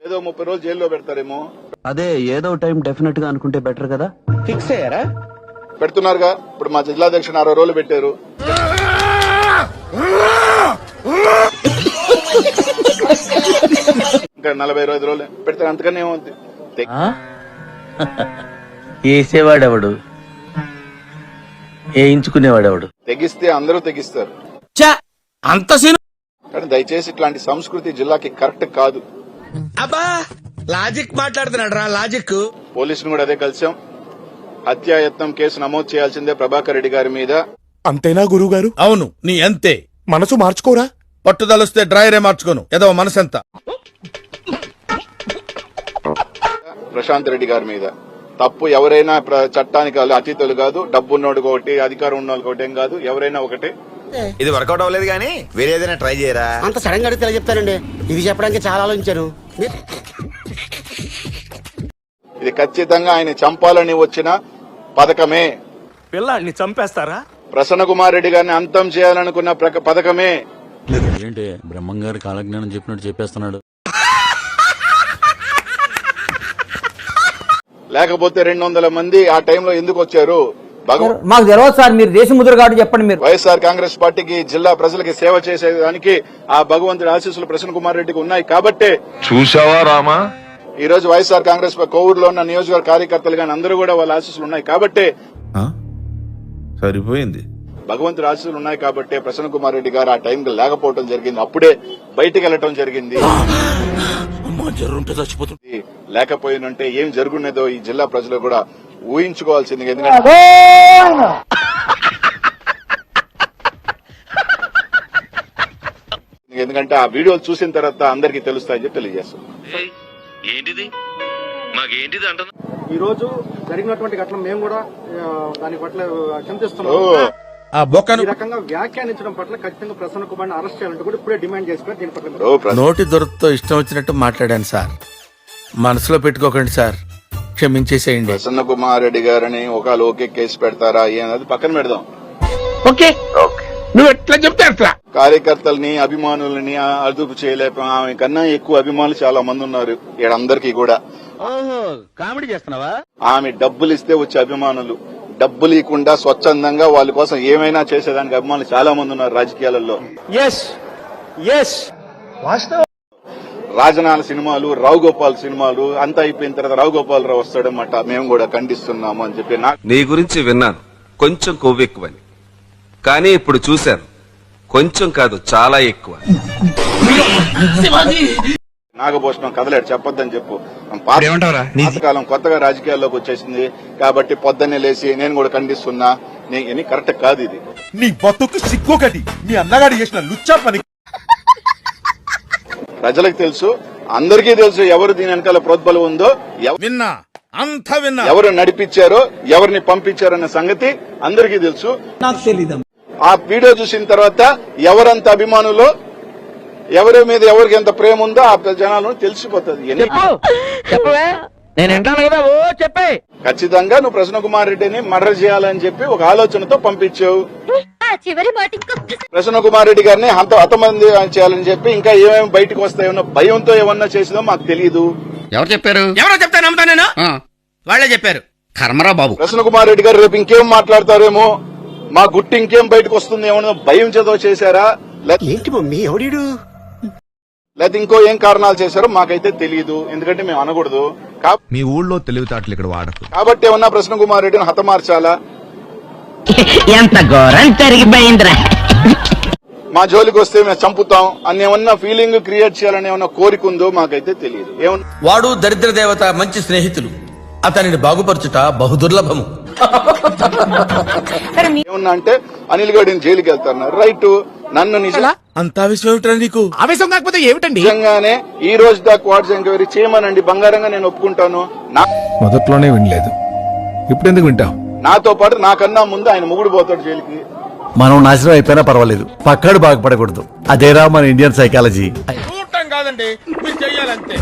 ఏదో 30 రోజులు జైల్లో పెడతారేమో. అదే ఏదో టైం డెఫినెట్ గా అనుకుంటే బెటర్ కదా. ఫిక్స్ అయ్యారా? పెడుతున్నారుగా. ఇప్పుడు మా జిల్లాధ్యక్షుడు 60 రోజులు పెట్టారు. ఇంకా 40-50 రోజులు పెడతారు, అంతకన్నా ఏమవుతుంది. వేసేవాడెవడు, వేయించుకునేవాడెవడు? తెగిస్తే అందరూ తెగిస్తారు. అంత సీన్. కానీ దయచేసి ఇట్లాంటి సంస్కృతి జిల్లాకి కరెక్ట్ కాదు. అబ్బా లాజిక్ మాట్లాడుతున్నాడు రా, లాజిక్. పోలీసులు కూడా అదే కలిసాం. హత్యాయత్నం కేసు నమోదు చేయాల్సిందే ప్రభాకర్ రెడ్డి గారి మీద. అంతేనా గురువు గారు? అవును, నీ అంతే. మనసు మార్చుకోరా? పట్టుదలొస్తే డ్రాయరే మార్చుకోను. ఏదో మనసెంత. ప్రశాంత్ రెడ్డి గారి మీద తప్పు ఎవరైనా చట్టానికి అతీతులు కాదు. డబ్బున్నోడికి ఒకటి, అధికారం ఉన్నోళ్ళకి ఒకటి ఏం కాదు, ఎవరైనా ఒకటే. ఇది వర్కౌట్ అవ్వలేదు కానీ వేరే ఏదైనా ట్రై చేయరా? అంత సడన్ గా అడిగితే ఎలా చెప్తానండి? ఇది చెప్పడానికి చాలా ఆలోచించాను. ఇది ఖచ్చితంగా ఆయన చంపాలని వచ్చిన పథకమే. పిల్లాడిని చంపేస్తారా? ప్రసన్న కుమార్ రెడ్డి గారిని అంతం చేయాలనుకున్న పథకమే. ఏంటి బ్రహ్మం గారి కాలజ్ఞానం చెప్పినట్టు చెప్పేస్తున్నాడు. లేకపోతే 200 మంది ఆ టైంలో ఎందుకు వచ్చారు? మాకు తెలియదు సార్, మీరు దేశముద్ర కాబట్టి చెప్పండి. మీరు వైఎస్ఆర్ కాంగ్రెస్ పార్టీకి, జిల్లా ప్రజలకి సేవ చేసేదానికి ఆ భగవంతుడి ఆశీస్సులు ప్రసన్న కుమార్ రెడ్డికి ఉన్నాయి కాబట్టే చూసావా రామా, ఈ రోజు వైఎస్ఆర్ కాంగ్రెస్ కోవూరులో ఉన్న నియోజకవర్గ కార్యకర్తలు కానీ అందరూ కూడా వాళ్ళ ఆశీస్సులు ఉన్నాయి కాబట్టే సరిపోయింది. భగవంతుడి ఆశీస్సులు ఉన్నాయి కాబట్టే ప్రసన్న కుమార్ రెడ్డి గారు ఆ టైంకి లేకపోవడం జరిగింది. అప్పుడే బయటికి వెళ్లటం జరిగింది. లేకపోయినంటే ఏం జరుగునేదో ఈ జిల్లా ప్రజలు కూడా ఊహించుకోవాల్సింది. ఎందుకంటే ఆ వీడియోలు చూసిన తర్వాత అందరికీ తెలుస్తాయని చెప్పి తెలియజేస్తాం. ఏంటిది మాకేంటిది అంటున్నా. ఈ రోజు జరిగినటువంటి ఘటన మేము కూడా దాని పట్ల చింతిస్తున్నాం. ఈ రకంగా వ్యాఖ్యానించడం పట్ల ఖచ్చితంగా ప్రసన్న కుమార్ని అరెస్ట్ చేయాలంటే కూడా ఇప్పుడే డిమాండ్ చేస్తున్నారు. దీని పట్ల నోటి దొరతో ఇష్టం వచ్చినట్టు మాట్లాడాను సార్. మనసులో పెట్టుకోకండి సార్, క్షమించేసేయండి. ప్రసన్న కుమార్ రెడ్డి గారిని ఒక లోకే కేసు పెడతారా ఏనది పక్కన పెడదాం. ఓకే, నువ్వు ఎట్లా చెప్తే అట్లా. కార్యకర్తల్ని, అభిమానులని అదుపు చేయలేక ఆమె కన్నా ఎక్కువ అభిమానులు చాలా మంది ఉన్నారు ఈడందరికీ కూడా. కామెడీ చేస్తున్నావా? ఆమె డబ్బులు ఇస్తే వచ్చే అభిమానులు, డబ్బులు ఇవ్వకుండా స్వచ్ఛందంగా వాళ్ళ కోసం ఏమైనా చేసేదానికి అభిమానులు చాలా మంది ఉన్నారు రాజకీయాలలో. రాజనాల సినిమాలు, రావు గోపాల్ సినిమాలు అంతా అయిపోయిన తర్వాత రావు గోపాలరావు వస్తాడన్నమాట. మేము కూడా ఖండిస్తున్నాము అని చెప్పి. నీ గురించి విన్నాను, కొంచెం కొవ్వెక్కువని. కానీ ఇప్పుడు చూశాను, కొంచెం కాదు చాలా ఎక్కువ. నాగభూషణం కదలాడు, చెప్పొద్దని చెప్పు. పాతకాలం కొత్తగా రాజకీయాల్లోకి వచ్చేసింది కాబట్టి పొద్దున్నే లేచి నేను కూడా ఖండిస్తున్నా. కరెక్ట్ కాదు ఇది. నీ బతుకు సిగ్గొకటి, మీ అన్నగాడు చేసిన లుచ్చా పని. ప్రజలకు తెలుసు, అందరికీ తెలుసు ఎవరు దీని వెనకాల ప్రోద్బలం ఉందో, విన్నా అంతా విన్నా, ఎవరు నడిపించారో, ఎవరిని పంపించారన్న సంగతి అందరికీ తెలుసు. నాకు తెలీదు. ఆ వీడియో చూసిన తర్వాత ఎవరంత అభిమానులో, ఎవరి మీద ఎవరికి ఎంత ప్రేమ ఉందో ఆ జనాలు తెలిసిపోతుంది. ఖచ్చితంగా నువ్వు ప్రసన్న కుమార్ రెడ్డిని మర్డర్ చేయాలని చెప్పి ఒక ఆలోచనతో పంపించావు. ప్రసన్న కుమార్ రెడ్డి గారిని హతమంది చేయాలని చెప్పి ఇంకా ఏమేమి బయటకు వస్తాయో భయంతో ఏమన్నా చేసిందో మాకు తెలియదు. ఎవరు చెప్పారు? ఎవరో చెప్తా నమ్ముతా నేను? వాళ్ళే చెప్పారు. కర్మరా బాబు. ప్రసన్న కుమార్ రెడ్డి గారు రేపు ఇంకేం మాట్లాడతారేమో, మా గుట్టి ఇంకేం బయటకు వస్తుంది ఏమన్నా భయం చేతో చేశారా, ఏంటి మమ్మీ ఎవడీడు, లేకపోతే ఇంకో ఏం కారణాలు చేశారో మాకైతే తెలియదు. ఎందుకంటే మేము అనకూడదు. మీ ఊళ్ళో తెలివితేటలు ఇక్కడ వాడకు. కాబట్టి ఏమన్నా ప్రసన్న కుమార్ రెడ్డిని హతమార్చాలా, ఎంత ఘోరం జరిగిపోయిందిరా, మా జోలికి వస్తే మేము చంపుతాం అని ఏమన్నా ఫీలింగ్ క్రియేట్ చేయాలని ఏమన్నా కోరిక ఉందో మాకైతే తెలియదు. వాడు దరిద్ర దేవత, మంచి స్నేహితులు, అతనిని బాగుపరచుట బహుదుర్లభము. ఏమన్నా అంటే అనిల్ గడిని జైలుకి వెళ్తారు, రైట్. నన్ను అంత ఆవేశం ఏమిటా నీకు? ఆవేశం కాకపోతే ఏమిటండి? నిజంగానే ఈ రోజు దాకా క్వార్ట్స్ ఎంక్వైరీ చేయమనండి, బంగారంగా నేను ఒప్పుకుంటాను. మొదట్లోనే వినలేదు, ఇప్పుడు ఎందుకు వింటావు? నాతో పాటు నాకన్నా ముందు ఆయన మొగుడు పోతాడు జైలుకి. మనం నాశనం అయిపోయినా పర్వాలేదు, పక్కడు బాగుపడకూడదు. అదేరా మన ఇండియన్ సైకాలజీ. కాదండి, మీరు చెయ్యాలంతే.